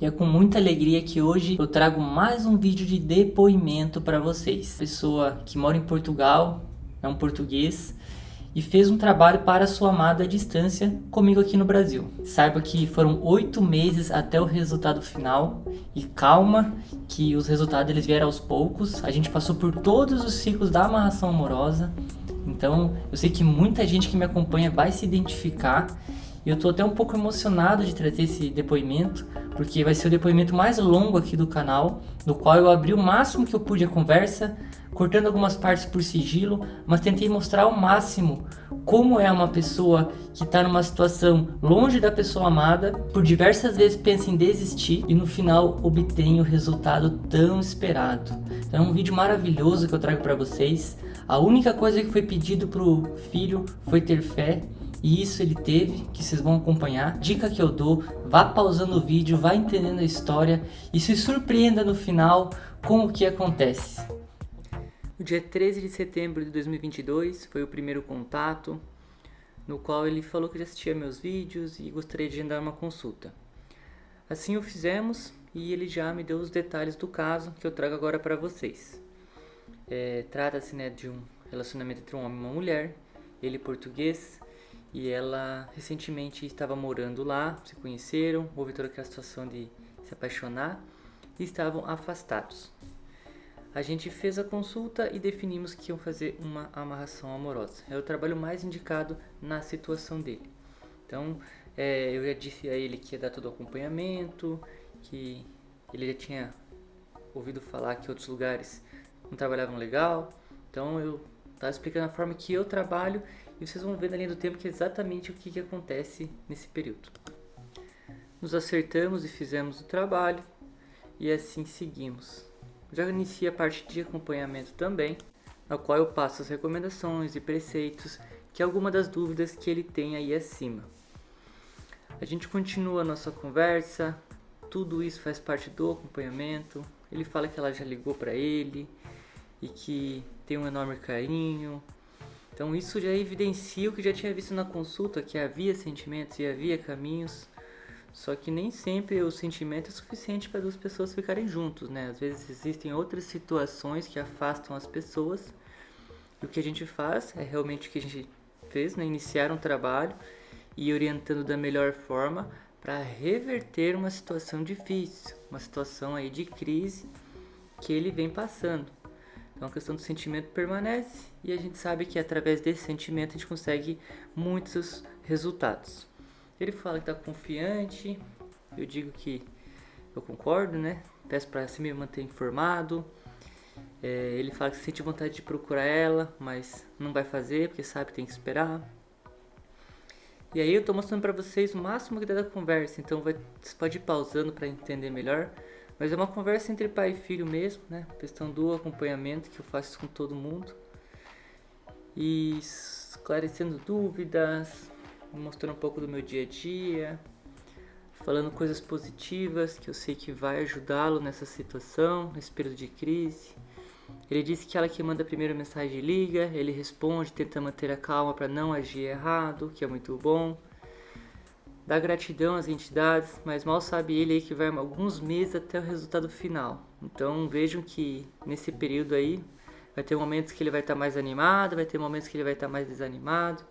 E é com muita alegria que hoje eu trago mais um vídeo de depoimento para vocês. Pessoa que mora em Portugal, é um português, e fez um trabalho para sua amada à distância comigo aqui no Brasil. Saiba que foram 8 meses até o resultado final, e calma que os resultados eles vieram aos poucos. A gente passou por todos os ciclos da amarração amorosa, então eu sei que muita gente que me acompanha vai se identificar. E eu tô até um pouco emocionado de trazer esse depoimento, porque vai ser o depoimento mais longo aqui do canal, no qual eu abri o máximo que eu pude a conversa, cortando algumas partes por sigilo, mas tentei mostrar ao máximo como é uma pessoa que está numa situação longe da pessoa amada, por diversas vezes pensa em desistir e no final obtém o resultado tão esperado. Então é um vídeo maravilhoso que eu trago para vocês. A única coisa que foi pedido pro filho foi ter fé. E isso ele teve, que vocês vão acompanhar. Dica que eu dou, vá pausando o vídeo, vá entendendo a história e se surpreenda no final com o que acontece. No dia 13 de setembro de 2022 foi o primeiro contato, no qual ele falou que já assistia meus vídeos e gostaria de agendar uma consulta. Assim o fizemos e ele já me deu os detalhes do caso que eu trago agora para vocês. Trata-se, de um relacionamento entre um homem e uma mulher, ele português, e ela recentemente estava morando lá, se conheceram, houve toda aquela situação de se apaixonar e estavam afastados. A gente fez a consulta e definimos que iam fazer uma amarração amorosa. É o trabalho mais indicado na situação dele. Então, eu já disse a ele que ia dar todo o acompanhamento, que ele já tinha ouvido falar que outros lugares não trabalhavam legal. Então, eu estava explicando a forma que eu trabalho e vocês vão ver na linha do tempo que é exatamente o que acontece nesse período. Nos acertamos e fizemos o trabalho e assim seguimos. Já inicia a parte de acompanhamento também, na qual eu passo as recomendações e preceitos, que é alguma das dúvidas que ele tem aí acima. A gente continua a nossa conversa, tudo isso faz parte do acompanhamento. Ele fala que ela já ligou para ele e que tem um enorme carinho. Então isso já evidencia o que já tinha visto na consulta, que havia sentimentos e havia caminhos, só que nem sempre o sentimento é suficiente para duas pessoas ficarem juntos, né? Às vezes existem outras situações que afastam as pessoas, e o que a gente faz é realmente o que a gente fez, iniciar um trabalho e orientando da melhor forma para reverter uma situação difícil, uma situação aí de crise que ele vem passando. Então a questão do sentimento permanece e a gente sabe que através desse sentimento a gente consegue muitos resultados. Ele fala que está confiante, eu digo que eu concordo, Peço para se me manter informado. Ele fala que sente vontade de procurar ela, mas não vai fazer porque sabe que tem que esperar. E aí eu estou mostrando para vocês o máximo que dá da conversa, então você pode ir pausando para entender melhor. Mas é uma conversa entre pai e filho mesmo, Questão do acompanhamento, que eu faço com todo mundo. E esclarecendo dúvidas, mostrando um pouco do meu dia a dia, falando coisas positivas que eu sei que vai ajudá-lo nessa situação, nesse período de crise. Ele disse que ela que manda a primeira mensagem liga, ele responde, tenta manter a calma para não agir errado, que é muito bom. Dá gratidão às entidades, mas mal sabe ele aí que vai alguns meses até o resultado final. Então vejam que nesse período aí vai ter momentos que ele vai estar mais animado, vai ter momentos que ele vai estar mais desanimado,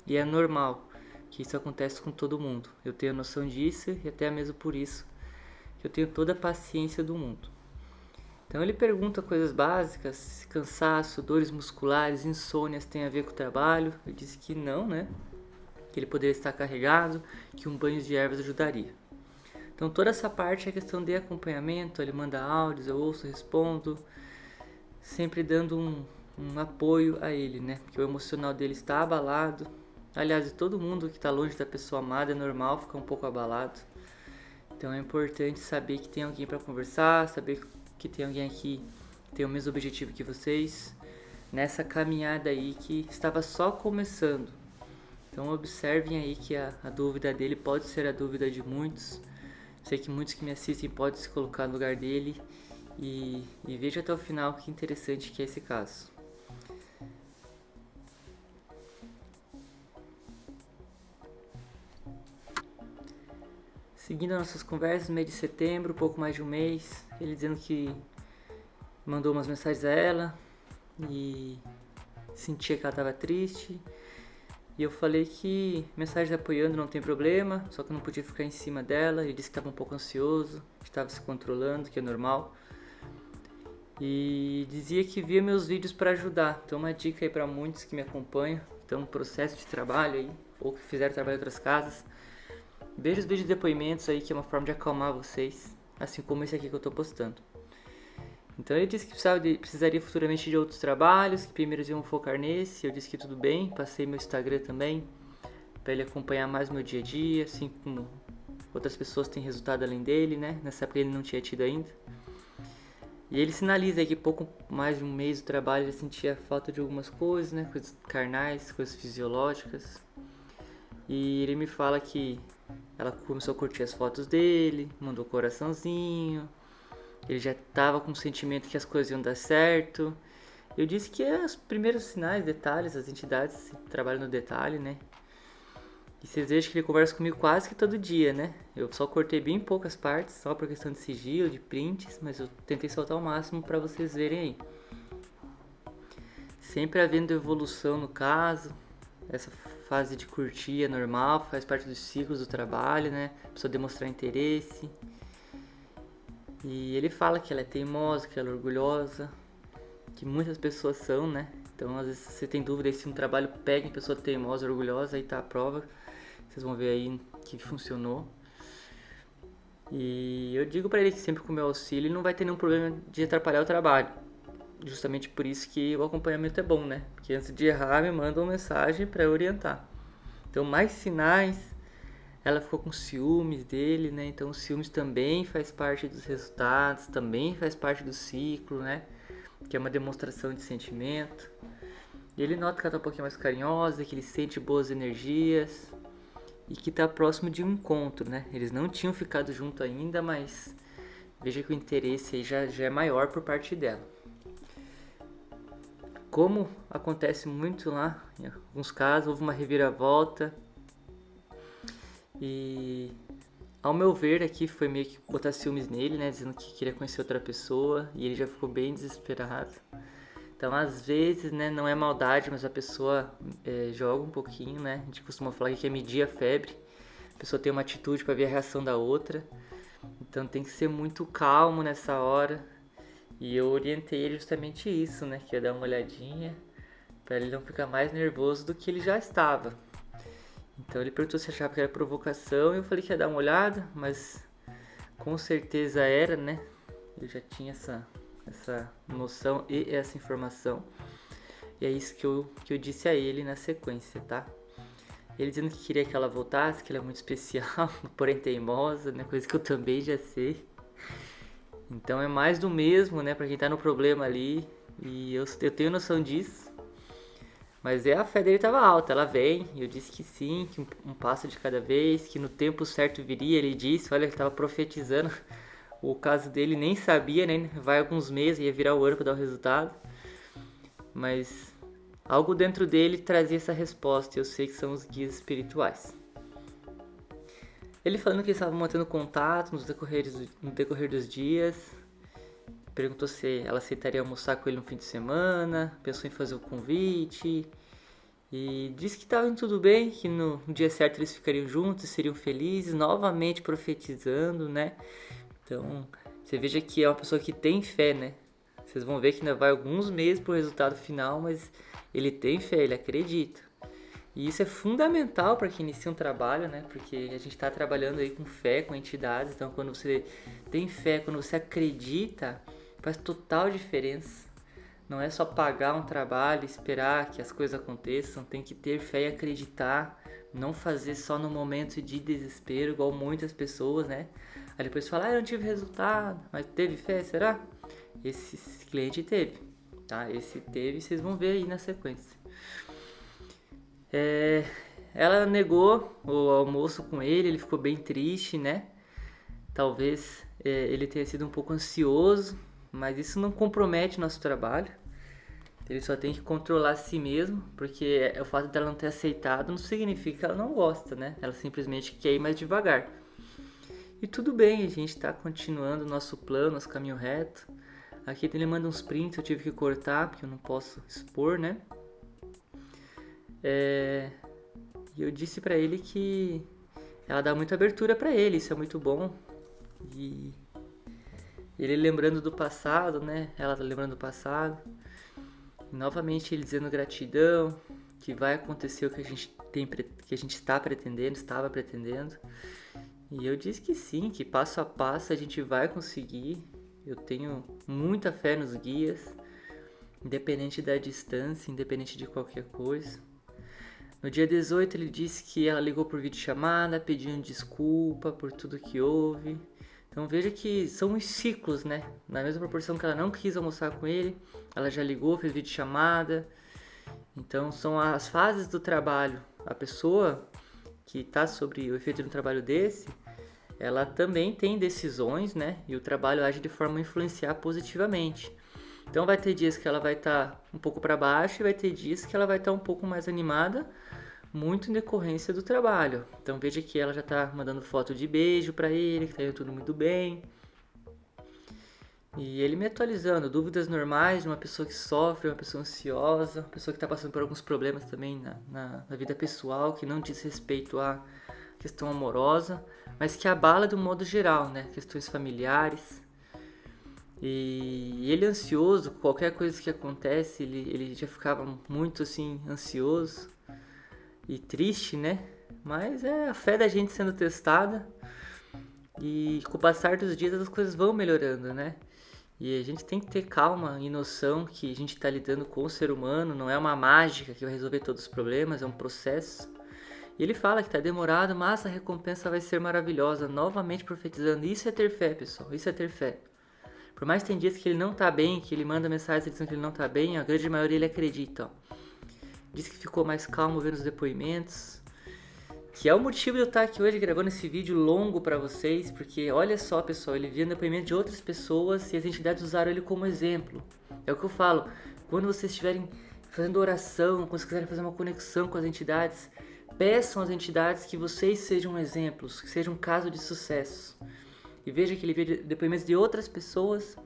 e é normal que isso acontece com todo mundo. Eu tenho noção disso e até mesmo por isso que eu tenho toda a paciência do mundo. Então ele pergunta coisas básicas, cansaço, dores musculares, insônias tem a ver com o trabalho. Eu disse que não, que ele poderia estar carregado, que um banho de ervas ajudaria. Então toda essa parte é questão de acompanhamento, ele manda áudios, eu ouço, respondo, sempre dando um apoio a ele, Porque o emocional dele está abalado. Aliás, de todo mundo que está longe da pessoa amada é normal ficar um pouco abalado. Então é importante saber que tem alguém para conversar, saber que tem alguém aqui que tem o mesmo objetivo que vocês, nessa caminhada aí que estava só começando. Então observem aí que a dúvida dele pode ser a dúvida de muitos. Sei que muitos que me assistem podem se colocar no lugar dele. E veja até o final que interessante que é esse caso. seguindo as nossas conversas, no mês de setembro, pouco mais de um mês, ele dizendo que mandou umas mensagens a ela e sentia que ela estava triste. E eu falei que mensagem apoiando não tem problema, só que eu não podia ficar em cima dela. Ele disse que estava um pouco ansioso, que estava se controlando, que é normal. E dizia que via meus vídeos para ajudar. Então uma dica aí para muitos que me acompanham, estão no processo de trabalho aí, ou que fizeram trabalho em outras casas. Veja os vídeos de depoimentos aí, que é uma forma de acalmar vocês, assim como esse aqui que eu estou postando. Então ele disse que precisaria futuramente de outros trabalhos, que primeiro eles iam focar nesse. Eu disse que tudo bem, passei meu Instagram também, para ele acompanhar mais meu dia a dia, assim como outras pessoas têm resultado além dele, né? Nessa época ele não tinha tido ainda. E ele sinaliza aí que pouco mais de um mês do trabalho ele sentia falta de algumas coisas, né? Coisas carnais, coisas fisiológicas. E ele me fala que ela começou a curtir as fotos dele, mandou coraçãozinho. Ele já estava com o sentimento que as coisas iam dar certo. Eu disse que é os primeiros sinais, detalhes, as entidades trabalham no detalhe, né? E vocês vejam que ele conversa comigo quase que todo dia, né? Eu só cortei bem poucas partes, só por questão de sigilo, de prints, mas eu tentei soltar o máximo para vocês verem aí. Sempre havendo evolução no caso. Essa fase de curtir é normal, faz parte dos ciclos do trabalho, né? A pessoa demonstrar interesse. E ele fala que ela é teimosa, que ela é orgulhosa, que muitas pessoas são, né? Então, às vezes, você tem dúvida se um trabalho pega em pessoa teimosa, orgulhosa, aí tá a prova. Vocês vão ver aí que funcionou. E eu digo pra ele que sempre com o meu auxílio ele não vai ter nenhum problema de atrapalhar o trabalho. Justamente por isso que o acompanhamento é bom, né? Porque antes de errar, me manda uma mensagem pra eu orientar. Então, mais sinais. Ela ficou com ciúmes dele, né? Então, o ciúmes também faz parte dos resultados, também faz parte do ciclo, né? Que é uma demonstração de sentimento. E ele nota que ela tá um pouquinho mais carinhosa, que ele sente boas energias e que tá próximo de um encontro, né? Eles não tinham ficado junto ainda, mas veja que o interesse aí já é maior por parte dela. Como acontece muito lá, em alguns casos, houve uma reviravolta. E ao meu ver aqui foi meio que botar ciúmes nele, né? Dizendo que queria conhecer outra pessoa e ele já ficou bem desesperado. Então às vezes, né, não é maldade, mas a pessoa joga um pouquinho, né? A gente costuma falar que é medir a febre. A pessoa tem uma atitude para ver a reação da outra. Então tem que ser muito calmo nessa hora. E eu orientei ele justamente isso, né? Que ia dar uma olhadinha para ele não ficar mais nervoso do que ele já estava. Então ele perguntou se achava que era provocação e eu falei que ia dar uma olhada, mas com certeza era, né? Eu já tinha essa noção e essa informação. E é isso que eu disse a ele na sequência, tá? Ele dizendo que queria que ela voltasse, que ela é muito especial, porém teimosa, né? Coisa que eu também já sei. Então é mais do mesmo, né? Pra quem tá no problema ali. E eu tenho noção disso. Mas a fé dele estava alta, ela vem, e eu disse que sim, que um passo de cada vez, que no tempo certo viria. Ele disse, olha, ele estava profetizando, o caso dele nem sabia, né? Vai alguns meses, ia virar o ano para dar o resultado. Mas algo dentro dele trazia essa resposta, e eu sei que são os guias espirituais. Ele falando que estava mantendo contato no decorrer dos dias. Perguntou se ela aceitaria almoçar com ele no fim de semana, pensou em fazer o convite e disse que estava tudo bem, que no dia certo eles ficariam juntos, seriam felizes, novamente profetizando, né? Então, você veja que é uma pessoa que tem fé, né? Vocês vão ver que ainda vai alguns meses pro resultado final, mas ele tem fé, ele acredita. E isso é fundamental para quem inicia um trabalho, né? Porque a gente está trabalhando aí com fé, com entidades, então quando você tem fé, quando você acredita, faz total diferença. Não é só pagar um trabalho, esperar que as coisas aconteçam. Tem que ter fé e acreditar. Não fazer só no momento de desespero, igual muitas pessoas, né? Aí depois fala, eu não tive resultado. Mas teve fé, será? Esse cliente teve, tá? Esse teve, vocês vão ver aí na sequência. Ela negou o almoço com ele ficou bem triste, né? Talvez ele tenha sido um pouco ansioso, mas isso não compromete o nosso trabalho. Ele só tem que controlar a si mesmo, porque o fato dela não ter aceitado não significa que ela não gosta, né? Ela simplesmente quer ir mais devagar. E tudo bem, a gente tá continuando o nosso plano, nosso caminho reto. Aqui ele manda uns prints, eu tive que cortar, porque eu não posso expor, né? E eu disse pra ele que ela dá muita abertura pra ele, isso é muito bom. E ele lembrando do passado, né? Ela tá lembrando do passado. E novamente ele dizendo gratidão, que vai acontecer o que a gente estava pretendendo. E eu disse que sim, que passo a passo a gente vai conseguir. Eu tenho muita fé nos guias, independente da distância, independente de qualquer coisa. No dia 18 ele disse que ela ligou por videochamada, pedindo desculpa por tudo que houve. Então veja que são os ciclos, né? Na mesma proporção que ela não quis almoçar com ele, ela já ligou, fez videochamada. Então são as fases do trabalho. A pessoa que está sobre o efeito de um trabalho desse, ela também tem decisões, né? E o trabalho age de forma a influenciar positivamente. Então vai ter dias que ela vai estar um pouco para baixo e vai ter dias que ela vai estar um pouco mais animada, muito em decorrência do trabalho. Então veja que ela já está mandando foto de beijo para ele, que está indo tudo muito bem. E ele me atualizando, dúvidas normais de uma pessoa que sofre, uma pessoa ansiosa, uma pessoa que está passando por alguns problemas também na vida pessoal, que não diz respeito à questão amorosa, mas que abala de um modo geral, né? Questões familiares. E ele ansioso, qualquer coisa que acontece, ele já ficava muito assim, ansioso e triste, né? Mas é a fé da gente sendo testada e com o passar dos dias as coisas vão melhorando, né? E a gente tem que ter calma e noção que a gente está lidando com o ser humano, não é uma mágica que vai resolver todos os problemas, é um processo. E ele fala que está demorado, mas a recompensa vai ser maravilhosa, novamente profetizando. Isso é ter fé, pessoal, isso é ter fé. Por mais que tem dias que ele não tá bem, que ele manda mensagem dizendo que ele não tá bem, a grande maioria ele acredita. Ó. Diz que ficou mais calmo vendo os depoimentos. Que é o motivo de eu estar aqui hoje gravando esse vídeo longo para vocês, porque olha só, pessoal, ele via depoimento de outras pessoas e as entidades usaram ele como exemplo. É o que eu falo, quando vocês estiverem fazendo oração, quando vocês quiserem fazer uma conexão com as entidades, peçam às entidades que vocês sejam exemplos, que sejam um caso de sucesso. E veja que ele via depoimentos de outras pessoas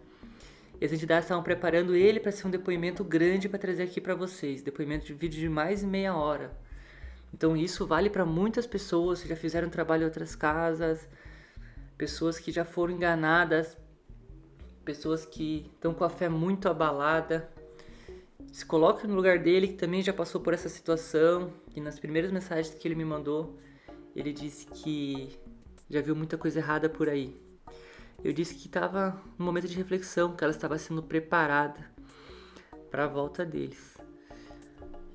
e as entidades estavam preparando ele para ser um depoimento grande para trazer aqui para vocês. Depoimento de vídeo de mais de meia hora. Então isso vale para muitas pessoas que já fizeram trabalho em outras casas, pessoas que já foram enganadas, pessoas que estão com a fé muito abalada. Se coloque no lugar dele, que também já passou por essa situação. E nas primeiras mensagens que ele me mandou, ele disse que já viu muita coisa errada por aí. Eu disse que estava no momento de reflexão, que ela estava sendo preparada para a volta deles.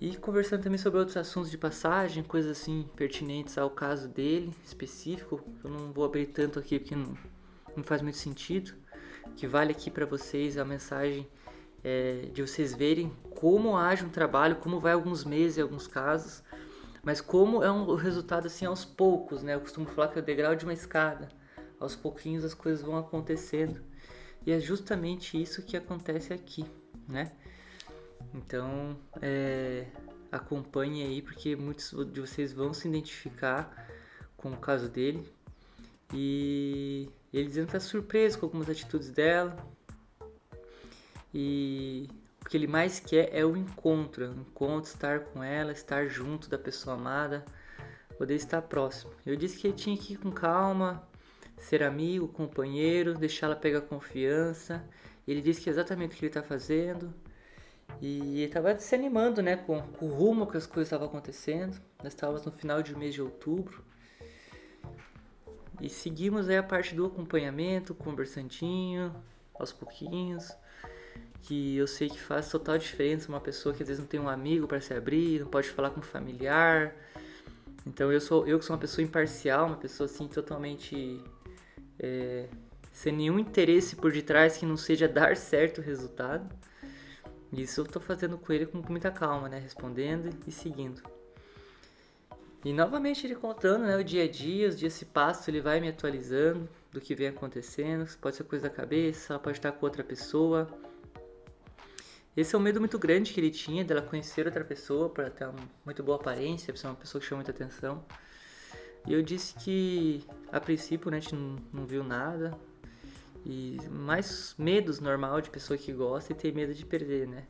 E conversando também sobre outros assuntos de passagem, coisas assim pertinentes ao caso dele, específico. Eu não vou abrir tanto aqui porque não faz muito sentido. O que vale aqui para vocês a mensagem de vocês verem como age um trabalho, como vai alguns meses em alguns casos, mas como é um resultado assim aos poucos, né? Eu costumo falar que é o degrau de uma escada. Aos pouquinhos as coisas vão acontecendo. E é justamente isso que acontece aqui, né? Então, acompanhe aí, porque muitos de vocês vão se identificar com o caso dele. E ele dizendo que está surpreso com algumas atitudes dela. E o que ele mais quer é o encontro, estar com ela, estar junto da pessoa amada, poder estar próximo. Eu disse que ele tinha que ir com calma, ser amigo, companheiro, deixar ela pegar confiança. Ele disse que é exatamente o que ele está fazendo. E ele estava se animando, né, com o rumo que as coisas estavam acontecendo. Nós estávamos no final de mês de outubro. E seguimos aí a parte do acompanhamento, conversandinho, aos pouquinhos. Que eu sei que faz total diferença uma pessoa que às vezes não tem um amigo para se abrir, não pode falar com um familiar. Então eu que sou uma pessoa imparcial, uma pessoa assim totalmente sem nenhum interesse por detrás que não seja dar certo o resultado. Isso eu tô fazendo com ele com muita calma, né? Respondendo e seguindo. E novamente ele contando, né? O dia a dia, os dias se passam, ele vai me atualizando do que vem acontecendo. Pode ser coisa da cabeça, ela pode estar com outra pessoa. Esse é um medo muito grande que ele tinha, dela conhecer outra pessoa para ter uma muito boa aparência, pra ser uma pessoa que chama muita atenção. E eu disse que a princípio, né, a gente não viu nada. E mais medos normal de pessoa que gosta e tem medo de perder, né?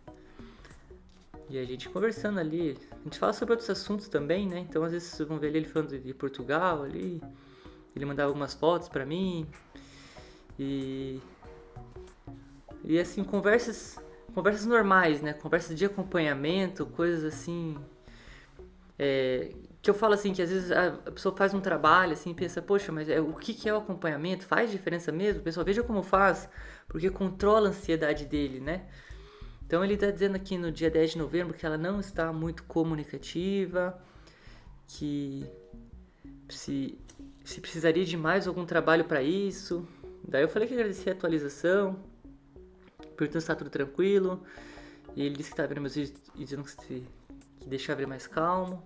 E a gente conversando ali, a gente fala sobre outros assuntos também, né? Então às vezes vocês vão ver ele falando de Portugal ali, ele mandava algumas fotos pra mim. E assim, conversas normais, né? Conversas de acompanhamento, coisas assim, que eu falo assim, que às vezes a pessoa faz um trabalho assim, pensa, poxa, mas o que é o acompanhamento? Faz diferença mesmo? Pessoal, veja como faz, porque controla a ansiedade dele, né? Então ele está dizendo aqui no dia 10 de novembro que ela não está muito comunicativa, que se precisaria de mais algum trabalho para isso. Daí eu falei que agradecia a atualização, perguntando se está tudo tranquilo. E ele disse que estava vendo meus vídeos e dizendo que deixava ele mais calmo.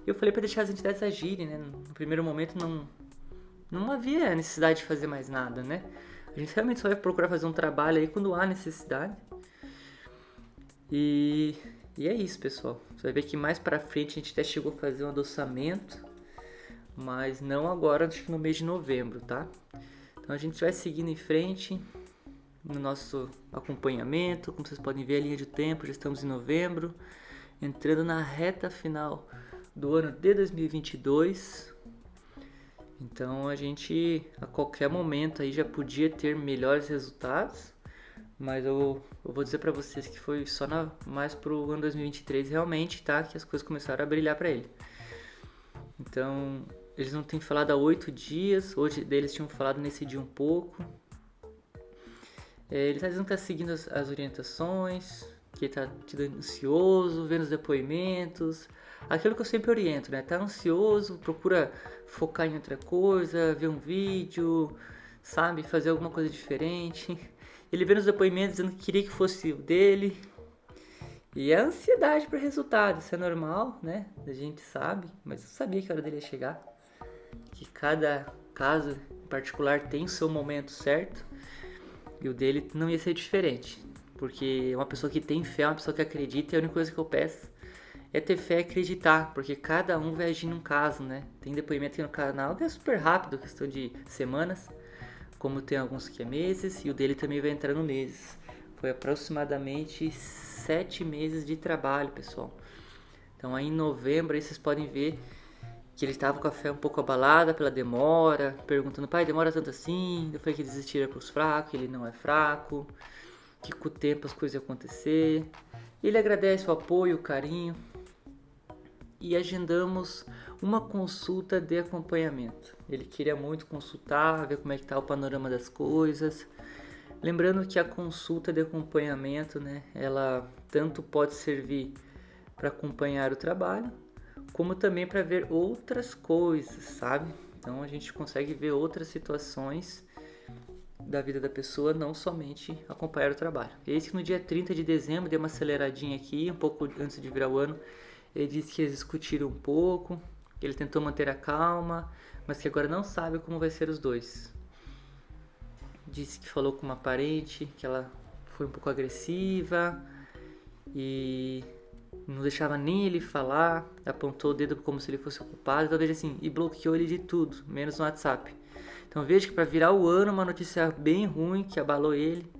Eu falei para deixar as entidades agirem, né? No primeiro momento não havia necessidade de fazer mais nada, né? A gente realmente só vai procurar fazer um trabalho aí quando há necessidade. E é isso, pessoal. Você vai ver que mais pra frente a gente até chegou a fazer um adoçamento, mas não agora, acho que no mês de novembro, tá? Então a gente vai seguindo em frente no nosso acompanhamento. Como vocês podem ver, a linha de tempo, já estamos em novembro, entrando na reta final do ano de 2022. Então a gente a qualquer momento aí já podia ter melhores resultados, mas eu vou dizer pra vocês que foi só mais pro ano 2023 realmente, tá? Que as coisas começaram a brilhar pra ele. Então, eles não têm falado há 8 dias, hoje deles tinham falado nesse dia um pouco. Ele tá dizendo que tá seguindo as orientações, que tá ansioso, vendo os depoimentos. Aquilo que eu sempre oriento, né? Tá ansioso, procura focar em outra coisa, ver um vídeo, sabe? Fazer alguma coisa diferente. Ele vê nos depoimentos dizendo que queria que fosse o dele. E a ansiedade para resultado, isso é normal, né? A gente sabe, mas eu sabia que a hora dele ia chegar. Que cada caso em particular tem o seu momento certo. E o dele não ia ser diferente. Porque é uma pessoa que tem fé, uma pessoa que acredita, e a única coisa que eu peço é ter fé e acreditar. Porque cada um vai agir num caso, né? Tem depoimento aqui no canal que é super rápido, questão de semanas. Como tem alguns que é meses, e o dele também vai entrar no meses. Foi aproximadamente 7 meses de trabalho, pessoal. Então aí em novembro aí vocês podem ver que ele estava com a fé um pouco abalada pela demora, perguntando, pai, demora tanto assim? Eu falei que desistir é pros fracos, ele não é fraco, que com o tempo as coisas iam acontecer. Ele agradece o apoio, o carinho, e agendamos uma consulta de acompanhamento. Ele queria muito consultar, ver como é que tá o panorama das coisas. Lembrando que a consulta de acompanhamento, né, ela tanto pode servir para acompanhar o trabalho, como também para ver outras coisas, sabe? Então a gente consegue ver outras situações da vida da pessoa, não somente acompanhar o trabalho. Eis que no dia 30 de dezembro, deu uma aceleradinha aqui, um pouco antes de virar o ano, ele disse que eles discutiram um pouco, que ele tentou manter a calma, mas que agora não sabe como vai ser os dois. Disse que falou com uma parente, que ela foi um pouco agressiva e não deixava nem ele falar, apontou o dedo como se ele fosse o culpado, então veja assim, e bloqueou ele de tudo, menos no WhatsApp. Então veja que para virar o ano, uma notícia bem ruim que abalou ele.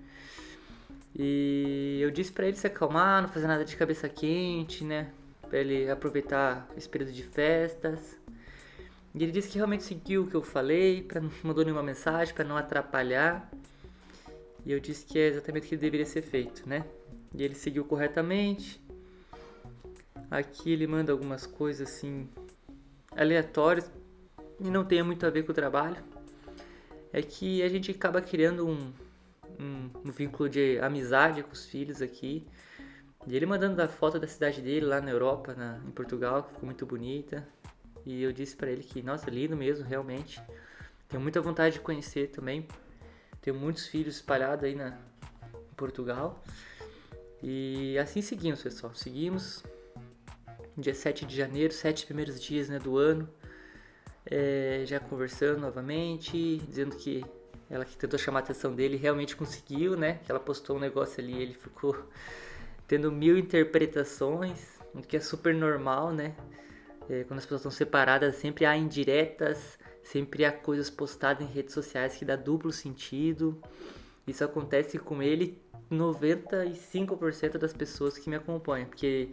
E eu disse para ele se acalmar, não fazer nada de cabeça quente, né? Para ele aproveitar esse período de festas. E ele disse que realmente seguiu o que eu falei, não mandou nenhuma mensagem para não atrapalhar. E eu disse que é exatamente o que deveria ser feito, né? E ele seguiu corretamente. Aqui ele manda algumas coisas assim aleatórias e não tem muito a ver com o trabalho. É que a gente acaba criando um vínculo de amizade com os filhos aqui. E ele mandando a foto da cidade dele lá na Europa, em Portugal, que ficou muito bonita. E eu disse pra ele que, nossa, lindo mesmo, realmente. Tenho muita vontade de conhecer também. Tenho muitos filhos espalhados aí em Portugal. E assim seguimos, pessoal. Seguimos. Dia 7 de janeiro, 7 primeiros dias, né, do ano. Já conversando novamente, dizendo que ela que tentou chamar a atenção dele realmente conseguiu, né? Que ela postou um negócio ali, ele ficou tendo 1000 interpretações, o que é super normal, né? Quando as pessoas estão separadas, sempre há indiretas, sempre há coisas postadas em redes sociais que dá duplo sentido. Isso acontece com ele 95% das pessoas que me acompanham, porque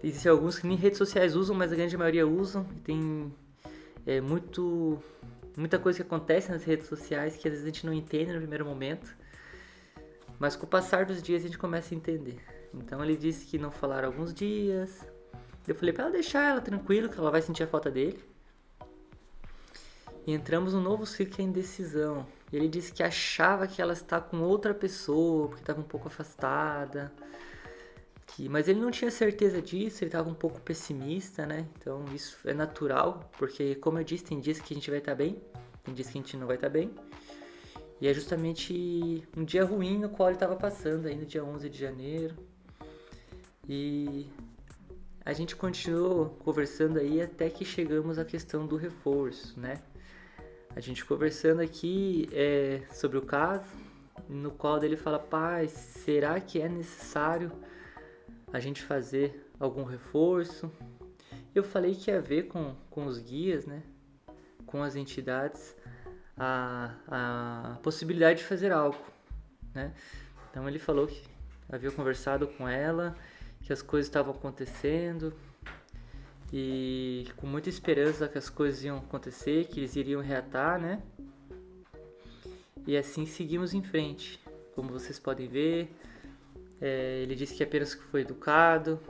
existem alguns que nem redes sociais usam, mas a grande maioria usam. E tem muita coisa que acontece nas redes sociais que às vezes a gente não entende no primeiro momento, mas com o passar dos dias a gente começa a entender. Então ele disse que não falaram alguns dias. Eu falei pra ela deixar ela tranquilo, que ela vai sentir a falta dele. E entramos num novo ciclo de indecisão. Ele disse que achava que ela está com outra pessoa, porque estava um pouco afastada. Mas ele não tinha certeza disso, ele estava um pouco pessimista, né? Então isso é natural, porque como eu disse, tem dias que a gente vai estar bem, tem dias que a gente não vai estar bem. E é justamente um dia ruim no qual ele estava passando aí no dia 11 de janeiro. E a gente continuou conversando aí até que chegamos à questão do reforço, né? A gente conversando aqui sobre o caso, no qual ele fala: pai, será que é necessário a gente fazer algum reforço? Eu falei que ia ver com os guias, né? Com as entidades, a possibilidade de fazer algo, né? Então ele falou que havia conversado com ela, que as coisas estavam acontecendo e com muita esperança que as coisas iam acontecer, que eles iriam reatar, né? E assim seguimos em frente. Como vocês podem ver, ele disse que apenas foi educado,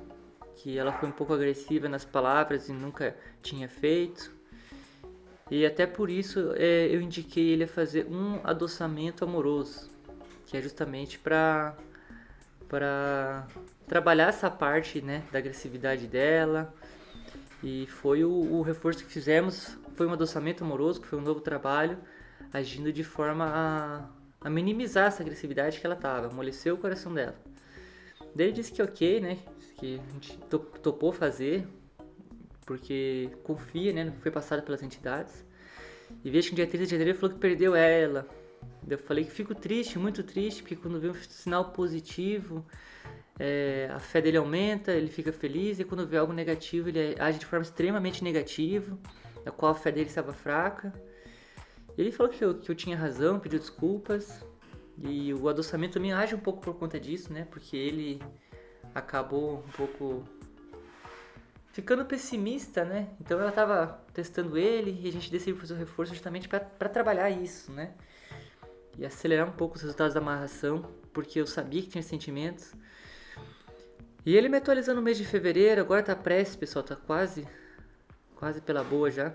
que ela foi um pouco agressiva nas palavras e nunca tinha feito. E até por isso eu indiquei ele a fazer um adoçamento amoroso, que é justamente para trabalhar essa parte, né, da agressividade dela. E foi o reforço que fizemos, foi um adoçamento amoroso, que foi um novo trabalho, agindo de forma a minimizar essa agressividade que ela tava, amoleceu o coração dela. Daí ele disse que ok, né, que a gente topou fazer, porque confia, né, no que foi passado pelas entidades. E vejo que no dia 30 de janeiro ele falou que perdeu ela. Eu falei que fico triste, muito triste, porque quando vê um sinal positivo, a fé dele aumenta, ele fica feliz, e quando vê algo negativo, ele age de forma extremamente negativa, a qual a fé dele estava fraca. Ele falou que eu tinha razão, pediu desculpas, e o adoçamento também age um pouco por conta disso, né? Porque ele acabou um pouco ficando pessimista, né? Então ela estava testando ele e a gente decidiu fazer o reforço justamente para trabalhar isso, né? E acelerar um pouco os resultados da amarração, porque eu sabia que tinha sentimentos. E ele me atualizando no mês de fevereiro, agora tá prestes, pessoal, tá quase pela boa já.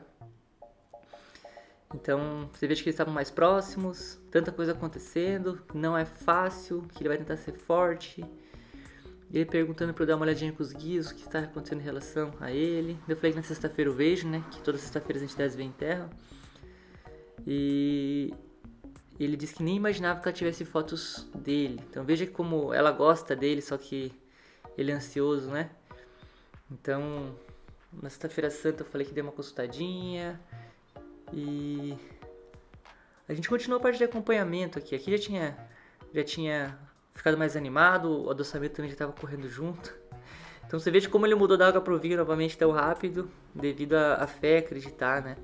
Então, você vê que eles estavam mais próximos, tanta coisa acontecendo, não é fácil, que ele vai tentar ser forte. E ele perguntando pra eu dar uma olhadinha com os guias, o que está acontecendo em relação a ele. Eu falei que na sexta-feira eu vejo, né, que toda sexta-feira as entidades vêm em terra. E ele disse que nem imaginava que ela tivesse fotos dele. Então veja como ela gosta dele, só que ele é ansioso, né? Então, na sexta-feira santa eu falei que dei uma consultadinha. E a gente continuou a parte de acompanhamento aqui. Aqui já tinha ficado mais animado, o adoçamento também já estava correndo junto. Então você veja como ele mudou da água pro vinho novamente tão rápido, devido à fé, acreditar, né?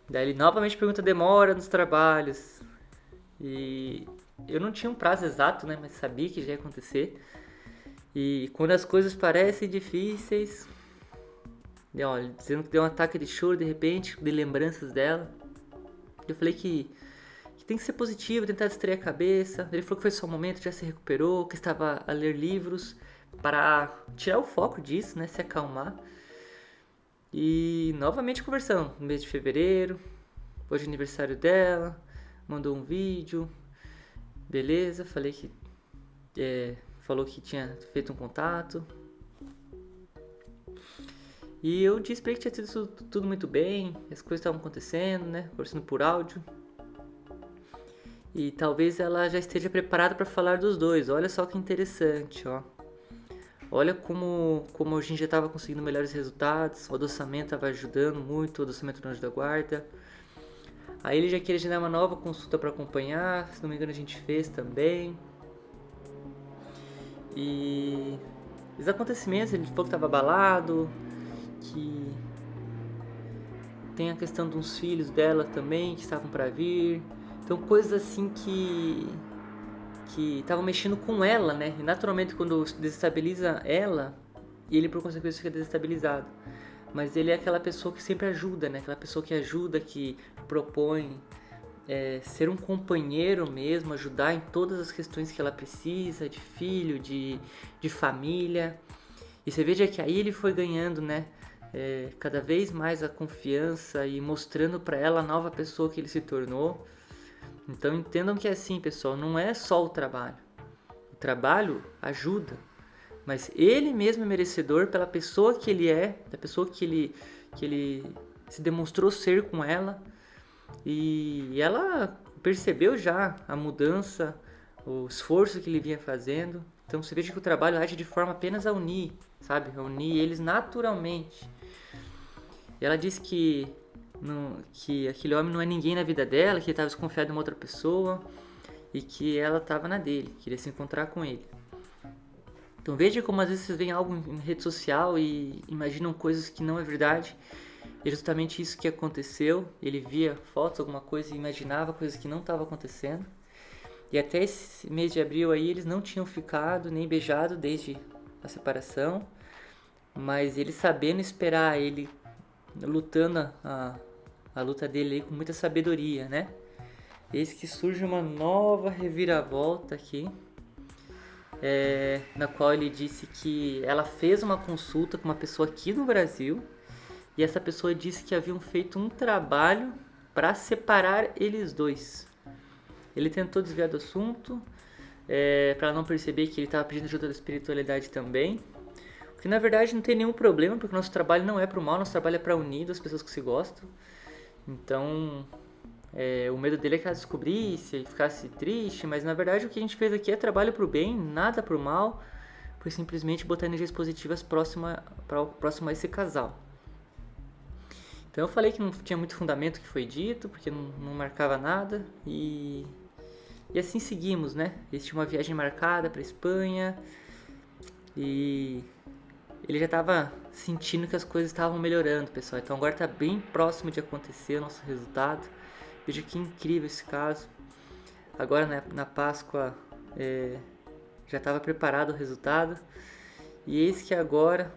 Daí ele novamente pergunta demora nos trabalhos. E eu não tinha um prazo exato, né? Mas sabia que já ia acontecer. E quando as coisas parecem difíceis, dizendo que deu um ataque de choro de repente, de lembranças dela. Eu falei que tem que ser positivo, tentar distrair a cabeça. Ele falou que foi só um momento, já se recuperou, que estava a ler livros para tirar o foco disso, né? Se acalmar. E novamente conversando no mês de fevereiro, hoje é aniversário dela, mandou um vídeo, beleza, falei que falou que tinha feito um contato. E eu disse pra ele que tinha sido tudo muito bem, as coisas estavam acontecendo, né, conversando por áudio. E talvez ela já esteja preparada para falar dos dois. Olha só que interessante, ó. Olha como a gente já estava conseguindo melhores resultados, o adoçamento estava ajudando muito, o adoçamento do anjo da guarda. Aí ele já queria agendar uma nova consulta para acompanhar, se não me engano a gente fez também. E os acontecimentos, ele falou que estava abalado, que tem a questão de uns filhos dela também que estavam para vir. Então coisas assim que estavam mexendo com ela, né? E naturalmente quando desestabiliza ela, ele por consequência fica desestabilizado. Mas ele é aquela pessoa que sempre ajuda, né? Aquela pessoa que ajuda, que propõe ser um companheiro mesmo, ajudar em todas as questões que ela precisa, de filho, de família. E você veja que aí ele foi ganhando, né? Cada vez mais a confiança e mostrando para ela a nova pessoa que ele se tornou. Então entendam que é assim, pessoal, não é só o trabalho. O trabalho ajuda, mas ele mesmo é merecedor pela pessoa que ele é, da pessoa que ele se demonstrou ser com ela. E ela percebeu já a mudança, o esforço que ele vinha fazendo. Então você veja que o trabalho age de forma apenas a unir, sabe? A unir eles naturalmente. E ela disse que aquele homem não é ninguém na vida dela, que ele estava desconfiado de uma outra pessoa e que ela estava na dele, queria se encontrar com ele. Então veja como às vezes vocês veem algo em rede social e imaginam coisas que não é verdade. E justamente isso que aconteceu. Ele via fotos, alguma coisa e imaginava coisas que não estavam acontecendo. E até esse mês de abril aí eles não tinham ficado nem beijado desde a separação. Mas ele sabendo esperar, ele lutando a luta dele aí com muita sabedoria, né? Eis que surge uma nova reviravolta aqui, na qual ele disse que ela fez uma consulta com uma pessoa aqui no Brasil e essa pessoa disse que haviam feito um trabalho para separar eles dois. Ele tentou desviar do assunto, para não perceber que ele estava pedindo ajuda da espiritualidade também. Que na verdade não tem nenhum problema, porque o nosso trabalho não é pro mal, nosso trabalho é para unir as pessoas que se gostam. Então, o medo dele é que ela descobrisse e ficasse triste, mas na verdade o que a gente fez aqui é trabalho pro bem, nada pro mal, foi simplesmente botar energias positivas próximo a esse casal. Então eu falei que não tinha muito fundamento o que foi dito, porque não marcava nada, e assim seguimos, né? Eles tinham uma viagem marcada para Espanha, e ele já estava sentindo que as coisas estavam melhorando, pessoal. Então agora está bem próximo de acontecer o nosso resultado. Veja que incrível esse caso. Agora na Páscoa já estava preparado o resultado. E eis que agora,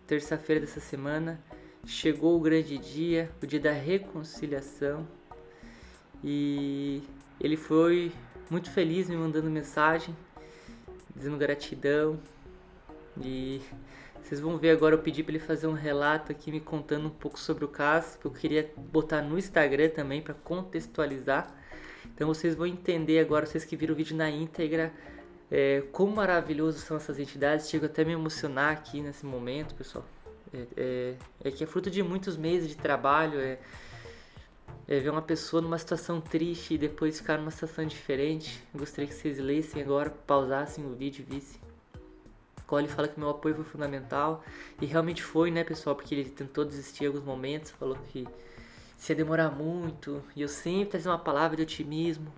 terça-feira dessa semana, chegou o grande dia, o dia da reconciliação. E ele foi muito feliz me mandando mensagem, dizendo gratidão. E vocês vão ver agora, eu pedi para ele fazer um relato aqui me contando um pouco sobre o caso, que eu queria botar no Instagram também para contextualizar. Então vocês vão entender agora, vocês que viram o vídeo na íntegra, quão maravilhosos são essas entidades. Chego até a me emocionar aqui nesse momento, pessoal. Que é fruto de muitos meses de trabalho, ver uma pessoa numa situação triste e depois ficar numa situação diferente. Eu gostaria que vocês lessem agora, pausassem o vídeo e vissem. Ele fala que o meu apoio foi fundamental, e realmente foi, né, pessoal, porque ele tentou desistir em alguns momentos, falou que se ia demorar muito, e eu sempre trazia uma palavra de otimismo.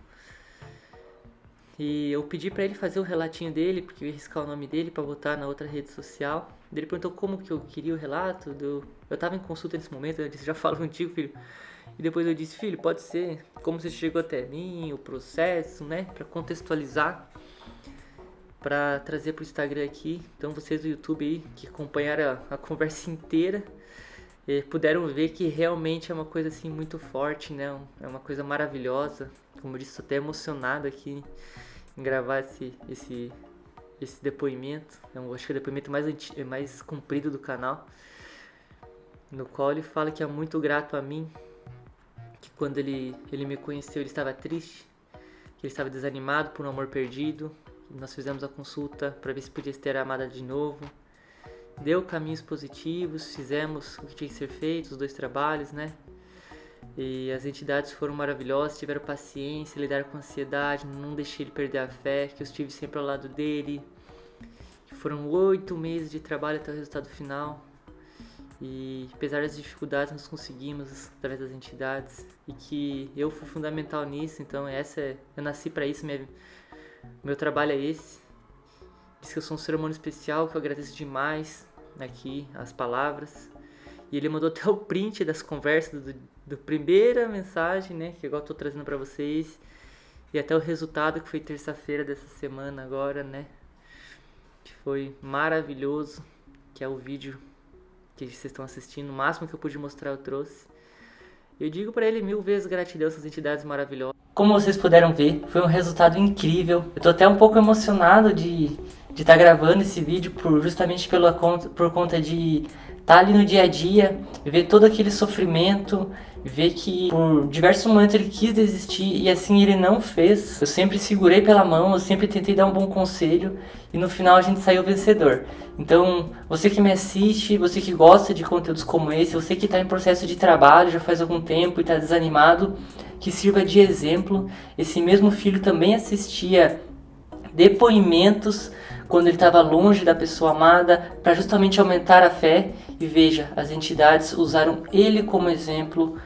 E eu pedi pra ele fazer o relatinho dele, porque eu ia riscar o nome dele pra botar na outra rede social. Ele perguntou como que eu queria o relato, eu tava em consulta nesse momento, eu disse, já falo contigo, filho. E depois eu disse, filho, pode ser como você chegou até mim, o processo, né, pra contextualizar, para trazer para o Instagram aqui. Então vocês do YouTube aí que acompanharam a conversa inteira puderam ver que realmente é uma coisa assim muito forte, né? É uma coisa maravilhosa. Como eu disse, estou até emocionado aqui em gravar esse depoimento. Acho que é o depoimento mais comprido do canal, no qual ele fala que é muito grato a mim, que quando ele me conheceu ele estava triste, que ele estava desanimado por um amor perdido. Nós fizemos a consulta para ver se podia ter a amada de novo. Deu caminhos positivos, fizemos o que tinha que ser feito, os 2 trabalhos, né? E as entidades foram maravilhosas, tiveram paciência, lidaram com a ansiedade, não deixei ele perder a fé, que eu estive sempre ao lado dele. Foram 8 meses de trabalho até o resultado final. E apesar das dificuldades, nós conseguimos através das entidades. E que eu fui fundamental nisso, então eu nasci para isso, meu trabalho é esse. Diz que eu sou um ser humano especial, que eu agradeço demais aqui as palavras. E ele mandou até o print das conversas do primeira mensagem, né? Que igual eu tô trazendo pra vocês. E até o resultado, que foi terça-feira dessa semana agora, né? Que foi maravilhoso. Que é o vídeo que vocês estão assistindo. O máximo que eu pude mostrar eu trouxe. Eu digo pra ele 1000 vezes gratidão, essas entidades maravilhosas. Como vocês puderam ver, foi um resultado incrível. Eu tô até um pouco emocionado de estar gravando esse vídeo justamente por conta de estar ali no dia a dia, ver todo aquele sofrimento, ver que por diversos momentos ele quis desistir e assim ele não fez. Eu sempre segurei pela mão, eu sempre tentei dar um bom conselho e no final a gente saiu vencedor. Então, você que me assiste, você que gosta de conteúdos como esse, você que está em processo de trabalho já faz algum tempo e está desanimado, que sirva de exemplo. Esse mesmo filho também assistia depoimentos quando ele estava longe da pessoa amada, para justamente aumentar a fé. E veja, as entidades usaram ele como exemplo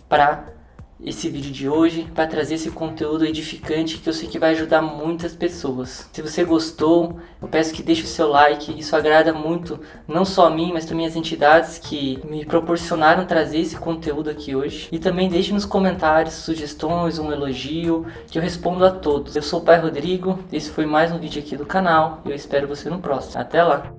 para esse vídeo de hoje, para trazer esse conteúdo edificante que eu sei que vai ajudar muitas pessoas. Se você gostou, eu peço que deixe o seu like, isso agrada muito, não só a mim, mas também as entidades que me proporcionaram trazer esse conteúdo aqui hoje. E também deixe nos comentários sugestões, um elogio, que eu respondo a todos. Eu sou o Pai Rodrigo, esse foi mais um vídeo aqui do canal, e eu espero você no próximo. Até lá!